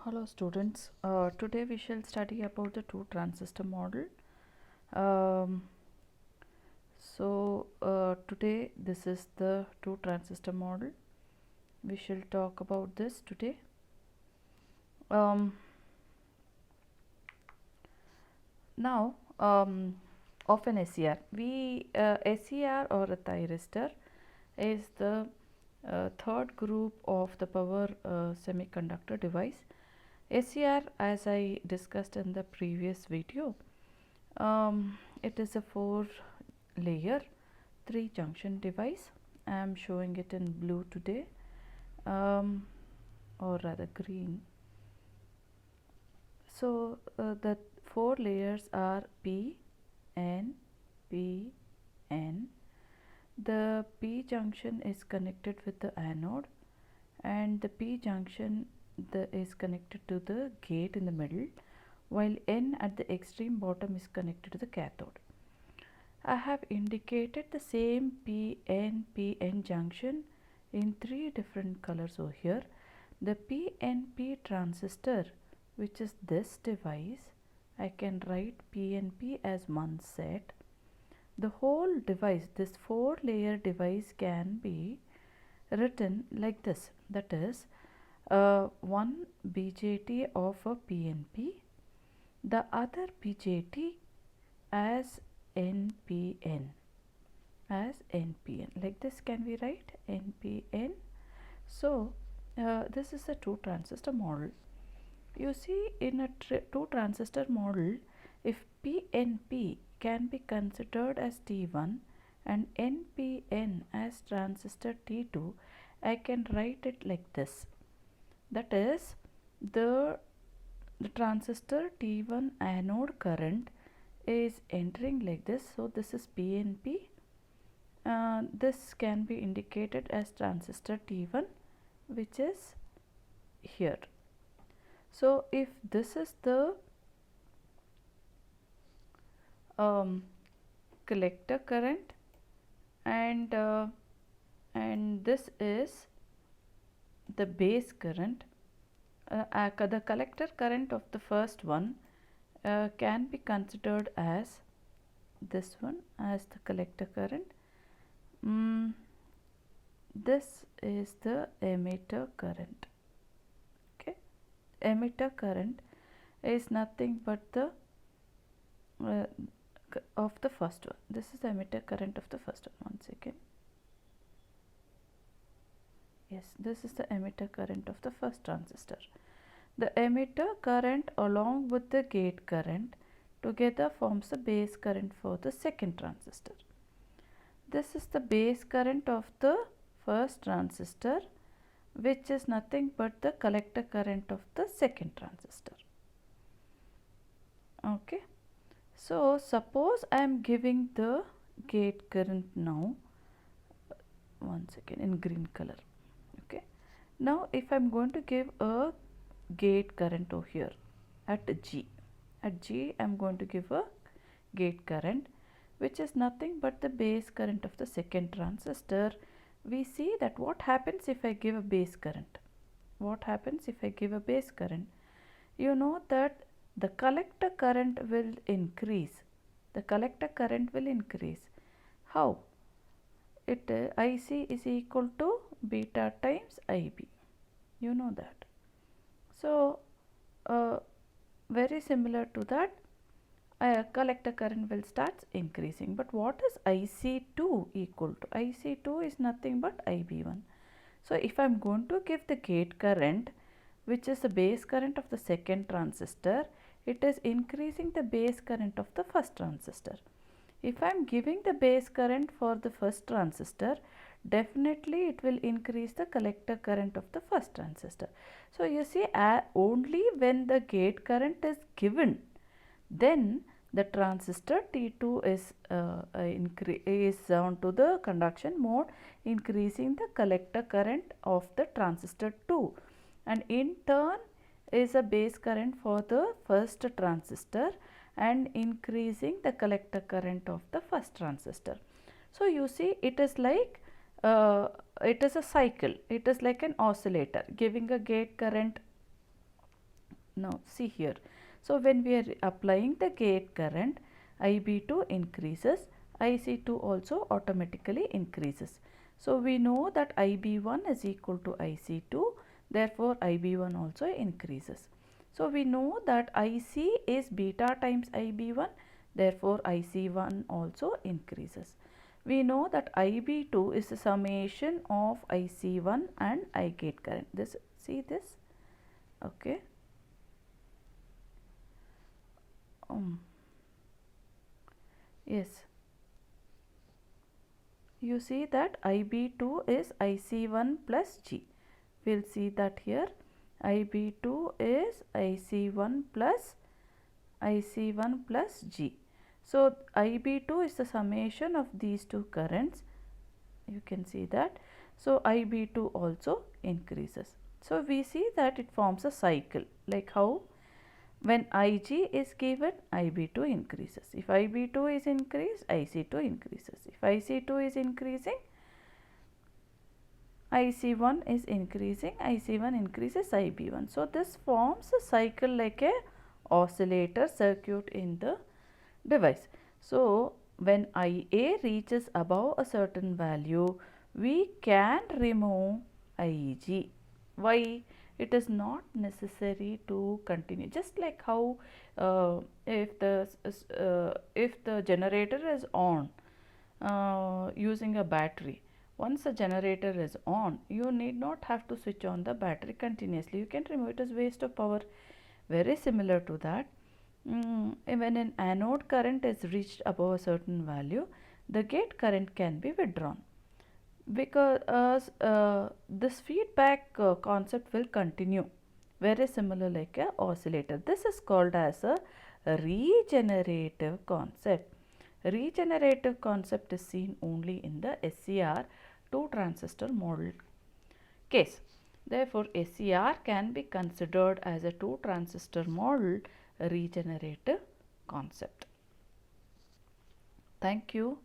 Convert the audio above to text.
Hello students, today we shall study about the two transistor model. Um, Today this is the two transistor model. We shall talk about this today. Um, Now of an SCR, SCR or a thyristor is the third group of the power semiconductor device. SCR, as I discussed in the previous video, it is a 4-layer 3-junction device. I am showing it in blue today, or rather green. So the 4 layers are P, N, P, N. The P junction is connected with the anode, and the P junction is connected to the gate in the middle, while N at the extreme bottom is connected to the cathode. I have indicated the same PN junction in 3 different colors over here. The PNP transistor, which is this device, I can write PNP as one set. The whole device, this 4-layer device, can be written like this, that is one BJT of a PNP, the other BJT as NPN, like this can we write NPN. So this is a two transistor model. You see, in a two transistor model, if PNP can be considered as T1 and NPN as transistor T2, I can write it like this, that is the transistor T1 anode current is entering like this. So this is PNP. This can be indicated as transistor T1, which is here. So if this is the collector current and this is the base current, the collector current of the first one can be considered as this one as the collector current. This is the emitter current. Okay, emitter current is nothing but the of the first one. This is the emitter current of the first one. One second. Yes, this is the emitter current of the first transistor. The emitter current along with the gate current together forms the base current for the second transistor. This is the base current of the first transistor, which is nothing but the collector current of the second transistor. Okay. So suppose I am giving the gate current now, one second, in green color. Okay. Now if I am going to give a gate current over here at G. At G I am going to give a gate current, which is nothing but the base current of the second transistor. We see that what happens if I give a base current. What happens if I give a base current? You know that the collector current will increase. The collector current will increase. How? IC is equal to beta times IB. You know that. So very similar to that, collector current will start increasing. But what is IC2 equal to? IC2 is nothing but IB1. So if I am going to give the gate current, which is the base current of the second transistor, it is increasing the base current of the first transistor. If I am giving the base current for the first transistor, definitely it will increase the collector current of the first transistor. So you see, only when the gate current is given, then the transistor T2 is on to the conduction mode, increasing the collector current of the transistor 2, and in turn is a base current for the first transistor and increasing the collector current of the first transistor. So you see, it is like it is a cycle. It is like an oscillator, giving a gate current Now see here. So when we are applying the gate current, IB2 increases, IC2 also automatically increases. So we know that IB1 is equal to IC2, therefore IB1 also increases. So we know that IC is beta times IB1, therefore IC1 also increases. We know that IB2 is the summation of IC1 and I gate current. This, see this, okay. Yes, you see that IB2 is IC1 plus G. We'll see that here. IB2 is IC1 plus G. So IB2 is the summation of these two currents. You can see that. So IB2 also increases. So we see that it forms a cycle, like how when Ig is given, Ib2 increases. If Ib2 is increased, Ic2 increases. If Ic2 is increasing, Ic1 is increasing, Ic1 increases Ib1. So this forms a cycle like a oscillator circuit in the device. So when Ia reaches above a certain value, we can remove Ig. Why? It is not necessary to continue. Just like how if the generator is on using a battery, once the generator is on, you need not have to switch on the battery continuously. You can remove it as waste of power. Very similar to that. When an anode current is reached above a certain value, the gate current can be withdrawn, because this feedback concept will continue, very similar like a oscillator. This is called as a regenerative concept. Regenerative concept is seen only in the SCR 2 transistor model case. Therefore SCR can be considered as a 2 transistor model regenerative concept. Thank you.